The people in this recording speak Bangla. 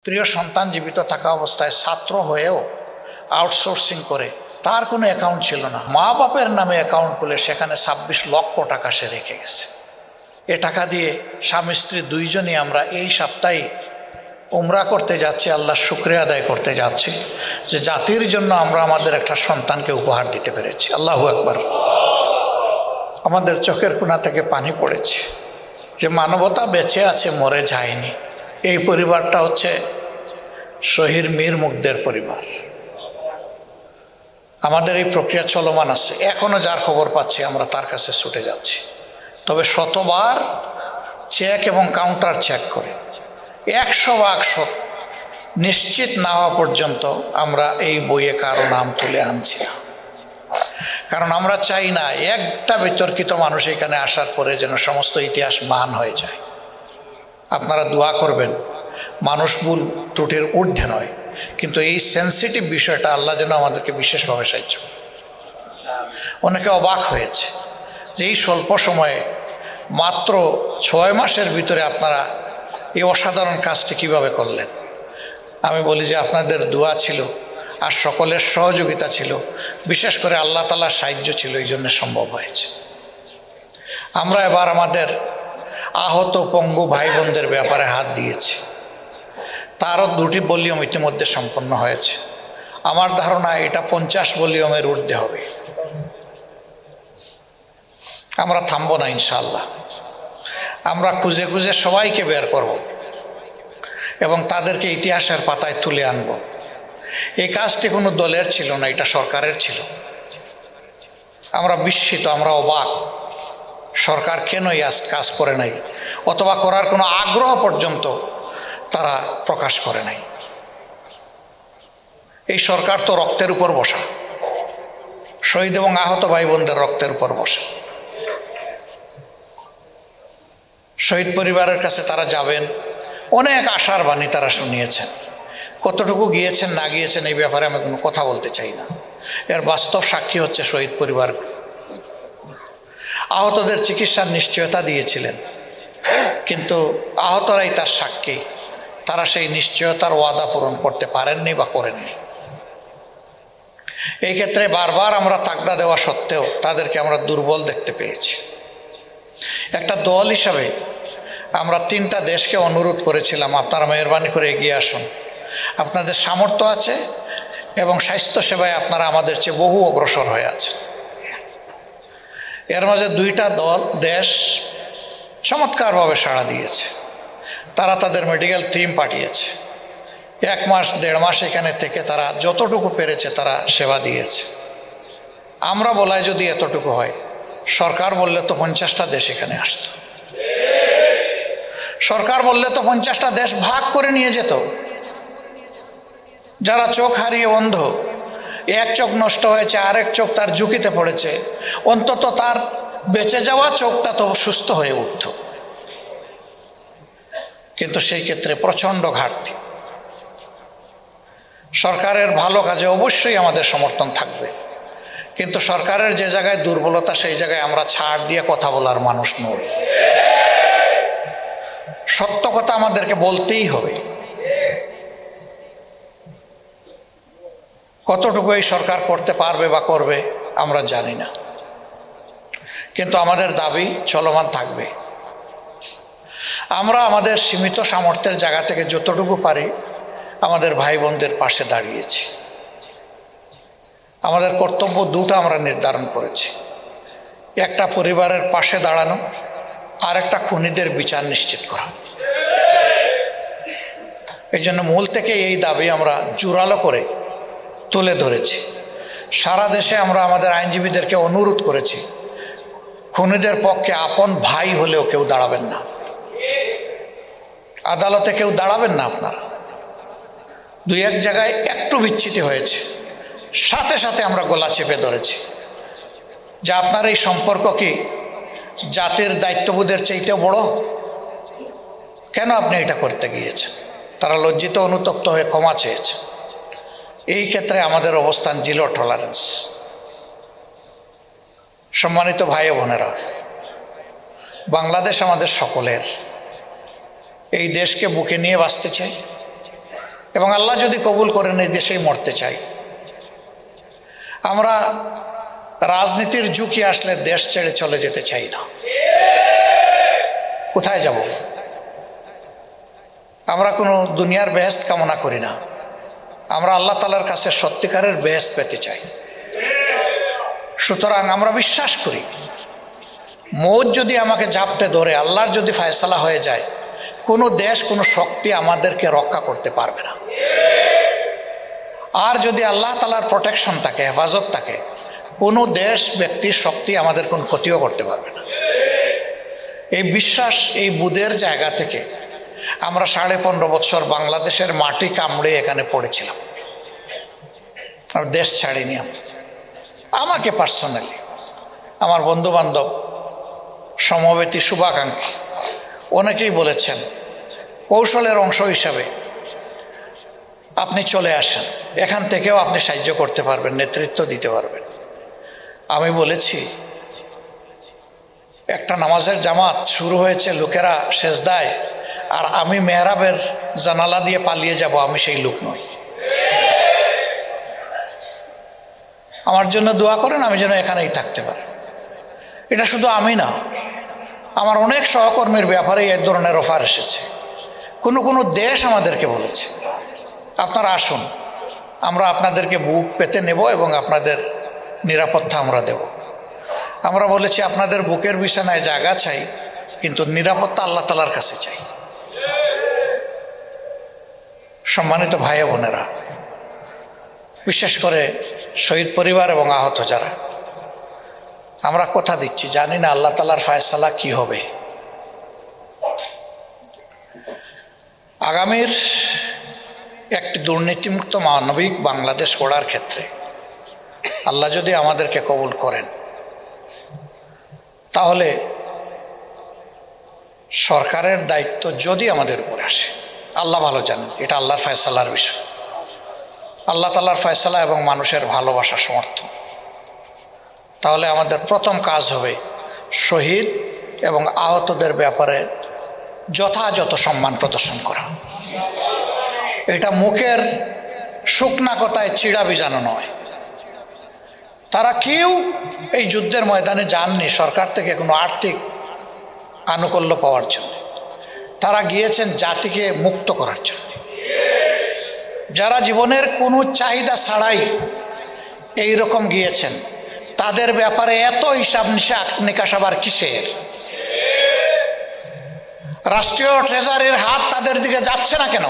প্রিয় সন্তান জীবিত থাকা অবস্থায় ছাত্র হয়েও আউটসোর্সিং করে, তার কোনো অ্যাকাউন্ট ছিল না, মা বাপের নামে অ্যাকাউন্ট খুলে সেখানে 26 লক্ষ টাকা সে রেখে গেছে। এ টাকা দিয়ে স্বামী স্ত্রী দুইজনই আমরা এই সপ্তাহে উমরা করতে যাচ্ছি, আল্লাহর শুকরিয়া আদায় করতে যাচ্ছি যে জাতির জন্য আমরা আমাদের একটা সন্তানকে উপহার দিতে পেরেছি। আল্লাহু আকবার। আমাদের চোখের কোণা থেকে পানি পড়েছে যে মানবতা বেঁচে আছে, মরে যায়নি। এই পরিবারটা হচ্ছে শহীদ মীর মুগ্ধের পরিবার। আমাদের এই প্রক্রিয়া চলমান আছে, এখনও যার খবর পাচ্ছি আমরা তার কাছে ছুটে যাচ্ছি। তবে শতবার চেক এবং কাউন্টার চেক করে 100% নিশ্চিত না হওয়া পর্যন্ত আমরা এই বইয়ে কারো নাম তুলে আনছি না। কারণ আমরা চাই না একটা বিতর্কিত মানুষ এখানে আসার পরে যেন সমস্ত ইতিহাস মান হয়ে যায়। আপনারা দোয়া করবেন, মানুষ ভুল ত্রুটির ঊর্ধ্বে নয়, কিন্তু এই সেন্সিটিভ বিষয়টা আল্লাহ যেন আমাদেরকে বিশেষভাবে সাহায্য করে। অনেকে অবাক হয়েছে যে এই স্বল্প সময়ে মাত্র 6 মাসের ভিতরে আপনারা এই অসাধারণ কাজটি কিভাবে করলেন। আমি বলি যে আপনাদের দোয়া ছিল আর সকলের সহযোগিতা ছিল, বিশেষ করে আল্লাহ তাআলার সাহায্য ছিল, এই জন্য সম্ভব হয়েছে। আমরা এবার আমাদের আহত পঙ্গু ভাই বোনদের ব্যাপারে হাত দিয়েছি। তারও 2টি ভলিউম ইতিমধ্যে সম্পন্ন হয়েছে। আমার ধারণা এটা 50 ভলিউমের ঊর্ধ্বে হবে। আমরা থামবো না ইনশাআল্লাহ। আমরা খুঁজে খুঁজে সবাইকে বের করব এবং তাদেরকে ইতিহাসের পাতায় তুলে আনব। এই কাজটি কোনো দলের ছিল না, এটা সরকারের ছিল। আমরা বিস্মিত, আমরা অবাক, সরকার কেন এই কাজ করে নাই, অথবা করার কোনো আগ্রহ পর্যন্ত তারা প্রকাশ করে নাই। এই সরকার তো রক্তের উপর বসা, শহীদ এবং আহত ভাই বোনদের রক্তের উপর বসা। শহীদ পরিবারের কাছে তারা যাবেন, অনেক আশার বাণী তারা শুনিয়েছেন। কতটুকু গিয়েছেন না গিয়েছেন এই ব্যাপারে আমি কোনো কথা বলতে চাই না। এর বাস্তব সাক্ষী হচ্ছে শহীদ পরিবার। আহতদের চিকিৎসার নিশ্চয়তা দিয়েছিলেন, কিন্তু আহতরাই তার সাক্ষী, তারা সেই নিশ্চয়তার ওয়াদা পূরণ করতে পারেননি বা করেননি। এই ক্ষেত্রে বারবার আমরা তাগদা দেওয়া সত্ত্বেও তাদেরকে আমরা দুর্বল দেখতে পেয়েছি। একটা দল হিসাবে আমরা 3টা দেশকে অনুরোধ করেছিলাম, আপনারা মেহরবানি করে এগিয়ে আসুন। আপনাদের সামর্থ্য আছে এবং স্বাস্থ্যসেবায় আপনারা আমাদের চেয়ে বহু অগ্রসর হয়ে আছে। এর মাঝে 2টা দেশ চমৎকারভাবে সাড়া দিয়েছে। তারা তাদের মেডিকেল টিম পাঠিয়েছে। 1 মাস 1.5 মাস এখানে থেকে তারা যতটুকু পেরেছে তারা সেবা দিয়েছে। আমরা বলাই যদি এতটুকু হয়, সরকার বললে তো 50টা দেশ এখানে আসত। সরকার বললে তো 50টা দেশ ভাগ করে নিয়ে যেত। যারা চোখ হারিয়ে অন্ধ, এক চোখ নষ্ট হয়েছে, আরেক চোখ তার ঝুঁকিতে পড়েছে, অন্তত তার বেঁচে যাওয়া চোখটা তো সুস্থ হয়ে উঠত। কিন্তু সেই ক্ষেত্রে প্রচণ্ড ঘাটতি। সরকারের ভালো কাজে অবশ্যই আমাদের সমর্থন থাকবে, কিন্তু সরকারের যে জায়গায় দুর্বলতা সেই জায়গায় আমরা ছাড় দিয়ে কথা বলার মানুষ নই। সত্য কথা আমাদেরকে বলতেই হবে। কতটুকু এই সরকার করতে পারবে বা করবে আমরা জানি না, কিন্তু আমাদের দাবি চলমান থাকবে। আমরা আমাদের সীমিত সামর্থ্যের জায়গা থেকে যতটুকু পারি আমাদের ভাই বোনদের পাশে দাঁড়িয়েছি। আমাদের কর্তব্য 2টা আমরা নির্ধারণ করেছি, একটা পরিবারের পাশে দাঁড়ানো, আর একটা খুনিদের বিচার নিশ্চিত করা। এই জন্য মূল থেকে এই দাবি আমরা জোরালো করে তুলে ধরেছি। সারা দেশে আমরা আমাদের আইনজীবীদেরকে অনুরোধ করেছি, খুনিদের পক্ষে আপন ভাই হলেও কেউ দাঁড়াবেন না, আদালতে কেউ দাঁড়াবেন না। আপনারা 2-1 জায়গায় একটু বিচ্ছিতি হয়েছে, সাথে সাথে আমরা গলা চেপে ধরেছি যে আপনার এই সম্পর্ক কি জাতির দায়িত্ববোধের চাইতেও বড়? কেন আপনি এটা করতে গিয়েছেন? তারা লজ্জিত অনুতপ্ত হয়ে ক্ষমা চেয়েছে। এই ক্ষেত্রে আমাদের অবস্থান 0 টলারেন্স। সম্মানিত ভাই ও বোনেরা, বাংলাদেশ আমাদের সকলের। এই দেশকে বুকে নিয়ে বাঁচতে চাই, এবং আল্লাহ যদি কবুল করেন এই দেশেই মরতে চাই। আমরা রাজনীতির ঝুঁকি আসলে দেশ ছেড়ে চলে যেতে চাই না। কোথায় যাব? আমরা কোনো দুনিয়ার বেহেশত কামনা করি না, আমরা আল্লাহ তাআলার কাছে সত্যিকারের বেহেশত পেতে চাই। সুতরাং আমরা বিশ্বাস করি মৌত যদি আমাকে ঝাপটে ধরে, আল্লাহর যদি ফয়সালা হয়ে যায়, কোনো দেশ কোনো শক্তি আমাদেরকে রক্ষা করতে পারবে না। আর যদি আল্লাহ তাআলার প্রোটেকশন থাকে, হেফাজত থাকে, কোনো দেশ ব্যক্তির শক্তি আমাদের কোনো ক্ষতিও করতে পারবে না। এই বিশ্বাস, এই বুদের জায়গা থেকে আমরা 15.5 বছর বাংলাদেশের মাটি কামড়ে এখানে পড়েছিলাম, আর দেশ ছাড়িনি। আমাকে পার্সোনালি, আমার বন্ধু বান্ধব, সমবেতী, শুভাকাঙ্ক্ষী অনেকেই বলেছেন কৌশলের অংশ হিসাবে আপনি চলে আসেন, এখান থেকেও আপনি সাহায্য করতে পারবেন, নেতৃত্ব দিতে পারবেন। আমি বলেছি একটা নামাজের জামাত শুরু হয়েছে, লোকেরা সেজদায়, আর আমি মেহরাবের জানালা দিয়ে পালিয়ে যাব, আমি সেই লোক নই। আমার জন্য দোয়া করেন, আমি যেন এখানেই থাকতে পারি। এটা শুধু আমি না, আমার অনেক সহকর্মীর ব্যাপারে এক ধরনের অফার এসেছে। কোনো দেশ আমাদেরকে বলেছে আপনারা আসুন, আমরা আপনাদেরকে বুক পেতে নেব এবং আপনাদের নিরাপত্তা আমরা দেব। আমরা বলেছি আপনাদের বুকের বিছানায় জায়গা চাই, কিন্তু নিরাপত্তা আল্লাহ তাআলার কাছে চাই। সম্মানিত ভাই বোনেরা, বিশেষ করে শহীদ পরিবার এবং আহত যারা, আমরা কথা দিচ্ছি, জানি না আল্লাহ তাআলার ফয়সালা কি হবে। আগামীর একটি দুর্নীতিমুক্ত মানবিক বাংলাদেশ গড়ার ক্ষেত্রে আল্লাহ যদি আমাদেরকে কবুল করেন, তাহলে সরকারের দায়িত্ব যদি আমাদের উপরে আসে, আল্লাহ ভালো জানেন, এটা আল্লাহর ফয়সালার বিষয়। আল্লাহ তাআলার ফয়সালা এবং মানুষের ভালোবাসা, সমর্থন। তাহলে আমাদের প্রথম কাজ হবে শহীদ এবং আহতদের ব্যাপারে যথাযথ সম্মান প্রদর্শন করা। এটা মুখের শুকনা কথায় চিড়া ভিজানো নয়। তারা কেউ এই যুদ্ধের ময়দানে যাননি সরকার থেকে কোনো আর্থিক আনুকূল্য পাওয়ার জন্য, তারা গিয়েছেন জাতিকে মুক্ত করার জন্য। যারা জীবনের কোনো চাহিদা ছাড়াই এই রকম গিয়েছেন, তাদের ব্যাপারে এত হিসাব নিকাশ আবার কিসের? রাষ্ট্রীয় ট্রেজারির হাত তাদের দিকে যাচ্ছে না কেন?